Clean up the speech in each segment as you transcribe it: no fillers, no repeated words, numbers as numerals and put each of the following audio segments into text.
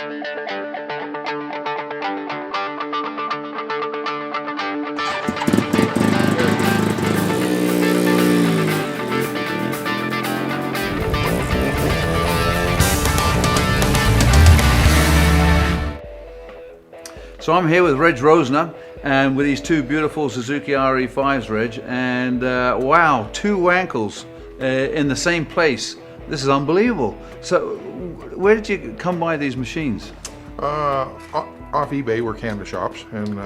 So I'm here with Reg Rosner and with these two beautiful Suzuki RE5s, Reg, and wow, two Wankels in the same place. This is unbelievable. So where did you come by these machines? Off eBay were Canada shops, and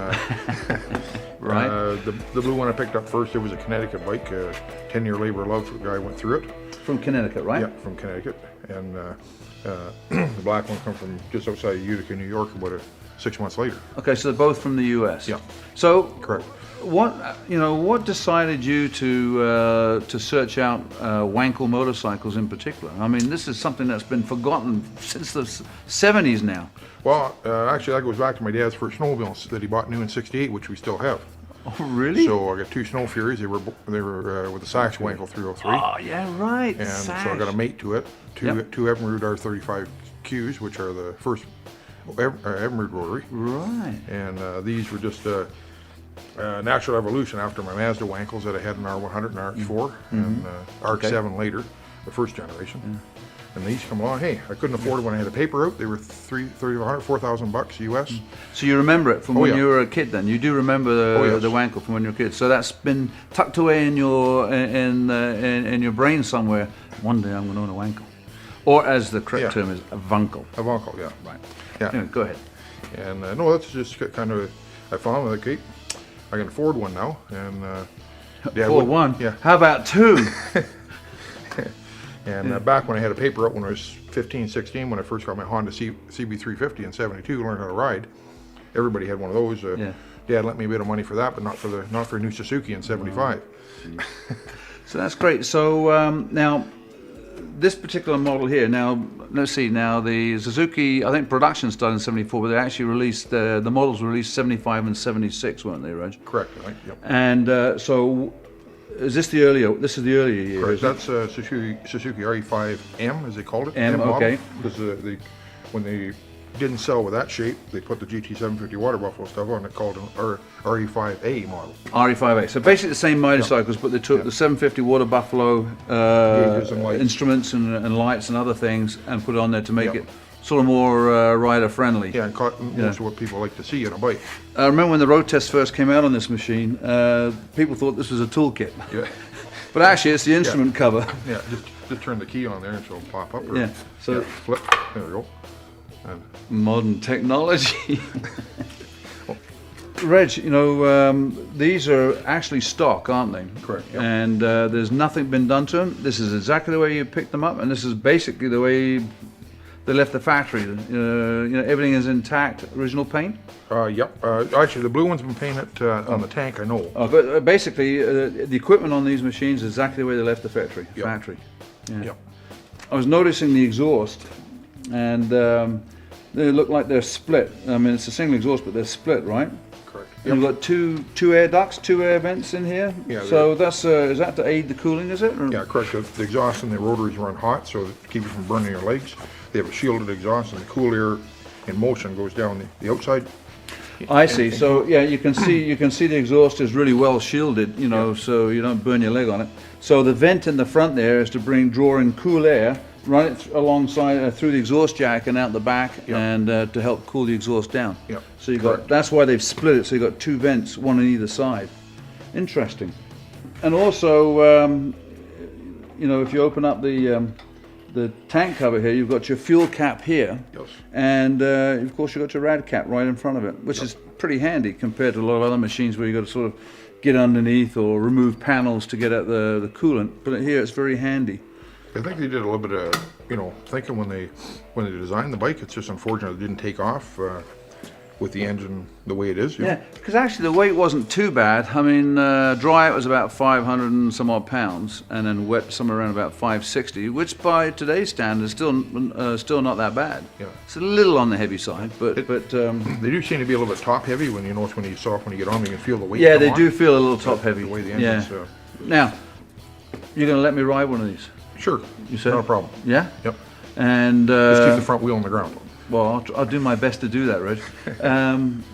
Right. The blue one I picked up first, it was a Connecticut bike, 10-year labor of love. The guy went through it. From Connecticut, right? Yeah, from Connecticut. And the black one come from just outside of Utica, New York, about 6 months later. Okay, so they're both from the US. Yeah. So Correct. what decided you to search out Wankel motorcycles in particular? I mean, this is something that's been forgotten since the 70s now. Well, actually, that goes back to my dad's first snowmobiles that he bought new in '68, which we still have. Oh, really? So I got two Snow Furies. They were with the Sachs Wankel 303. Oh, yeah, right. And Sash. so I got a mate to it. Two Evinrude R35Qs, which are the first Evinrude rotary. Right. And these were just natural evolution after my Mazda Wankels that I had an R100 and R4 and R7 later, the first generation. And these come along. Hey, I couldn't afford it when I had a paper out. They were $4,000 US. So you remember it from when yeah. you were a kid? Then you do remember the Wankel from when you were a kid. So that's been tucked away in your in your brain somewhere. One day I'm going to own a Wankel, or as the correct term is, a Wankel. A Wankel, yeah. Right. Yeah. Anyway, go ahead. And no, that's just kind of, I found like, okay, I can afford one now. And For one? Yeah. How about two? And back when I had a paper out when I was 15, 16, when I first got my Honda CB350 in '72, learned how to ride, everybody had one of those. Dad lent me a bit of money for that, but not for a new Suzuki in '75. So that's great. So now, this particular model here, now, let's see, now the Suzuki, I think production started in '74, but they actually released, the models were released '75 and '76, weren't they, Reg? Correct, I think, yep. And so, is this the earlier, this is the earlier year? Correct. That's Suzuki RE5M, as they called it. M, okay. Because when they didn't sell with that shape, they put the GT750 water buffalo stuff on it, called an RE5A model. RE5A. So basically the same motorcycles, but they took the 750 water buffalo Gauges and lights. instruments and lights and other things and put it on there to make it sort of more rider friendly. Yeah, and caught most of what people like to see in a bike. I remember when the road test first came out on this machine, people thought this was a toolkit. Yeah. But actually it's the instrument cover. Yeah, just turn the key on there and it'll pop up. Or, Yeah, so flip. There we go. And modern technology. Reg, these are actually stock, aren't they? Correct, yep. And there's nothing been done to them. This is exactly the way you picked them up, and this is basically the way they left the factory. Everything is intact, original paint. Yep. Actually, the blue one's been painted on the tank, I know. But basically, the equipment on these machines is exactly the way they left the factory. Yep. Yeah. Yep. I was noticing the exhaust, and they look like they're split. I mean, it's a single exhaust, but they're split, right? Correct. Yep. You've got two air ducts, two air vents in here. Yeah. So that's is that to aid the cooling? Is it? Or? Yeah, correct. The exhaust and the rotaries run hot, so to keep you from burning your legs. They have a shielded exhaust, and the cool air in motion goes down the outside. I see. So yeah, you can see the exhaust is really well shielded, so you don't burn your leg on it. So the vent in the front there is to draw in cool air, run it alongside through the exhaust jack and out the back, and to help cool the exhaust down. Yep. So that's why they've split it. So you've got two vents, one on either side. Interesting. And also, if you open up the tank cover here, you've got your fuel cap here, Yes. and of course you've got your rad cap right in front of it, which is pretty handy compared to a lot of other machines where you've got to sort of get underneath or remove panels to get at the coolant. But here it's very handy. I think they did a little bit of, thinking when they designed the bike. It's just unfortunate it didn't take off with the engine the way it is. Yeah, because actually the weight wasn't too bad. I mean, dry it was about 500 and some odd pounds, and then wet somewhere around about 560, which by today's standards is still not that bad. Yeah. It's a little on the heavy side, but they do seem to be a little bit top heavy when you notice when you get on, you can feel the weight. yeah, come they on. do feel a little top heavy. The way the engine's. Now, you're going to let me ride one of these? Sure. You said? Not a problem. Yeah. Yep. And Just keep the front wheel on the ground. Well, I'll do my best to do that, Reg.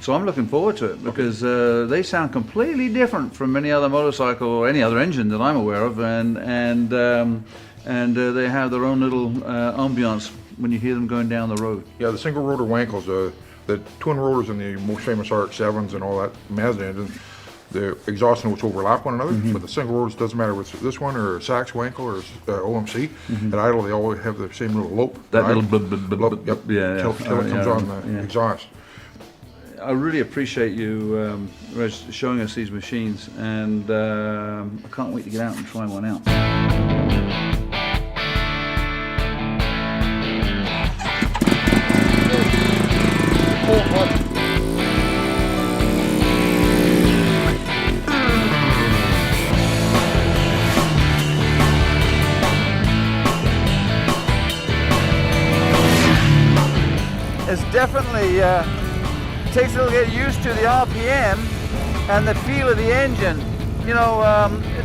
So I'm looking forward to it because they sound completely different from any other motorcycle or any other engine that I'm aware of, and they have their own little ambiance when you hear them going down the road. Yeah, the single rotor Wankels, the twin rotors in the most famous RX-7s and all that Mazda engine, the exhaust notes overlap one another, but the single rotors, doesn't matter whether it's this one or a Sachs Wankel or OMC. At idle, they all have the same little lope. That little Yep. yeah, Till it comes on the exhaust. I really appreciate you, Reg, showing us these machines, and I can't wait to get out and try one out. It's definitely takes a little get used to the RPM and the feel of the engine. You know,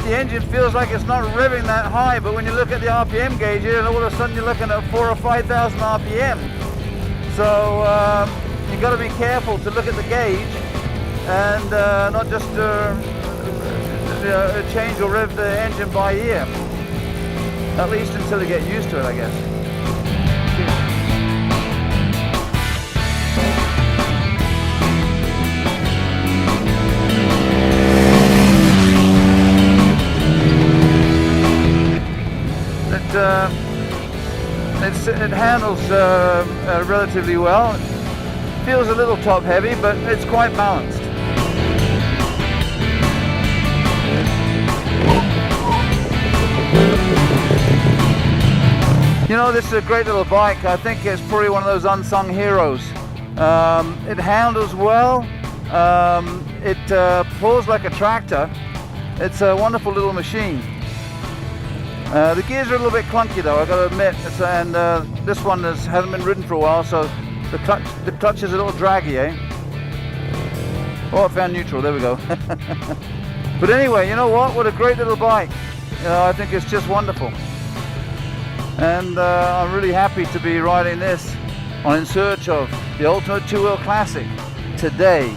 the engine feels like it's not revving that high, but when you look at the RPM gauge, and all of a sudden you're looking at 4,000 or 5,000 RPM. So you got to be careful to look at the gauge and not just change or rev the engine by ear. At least until you get used to it, I guess. It handles relatively well. It feels a little top heavy, but it's quite balanced. You know, this is a great little bike. I think it's probably one of those unsung heroes. It handles well. It pulls like a tractor. It's a wonderful little machine. The gears are a little bit clunky though, I've got to admit, and this one hasn't been ridden for a while, so the clutch is a little draggy, eh? Oh, I found neutral, there we go. But anyway, you know what a great little bike. You know, I think it's just wonderful. And I'm really happy to be riding this on In Search of, the ultimate two-wheel classic today.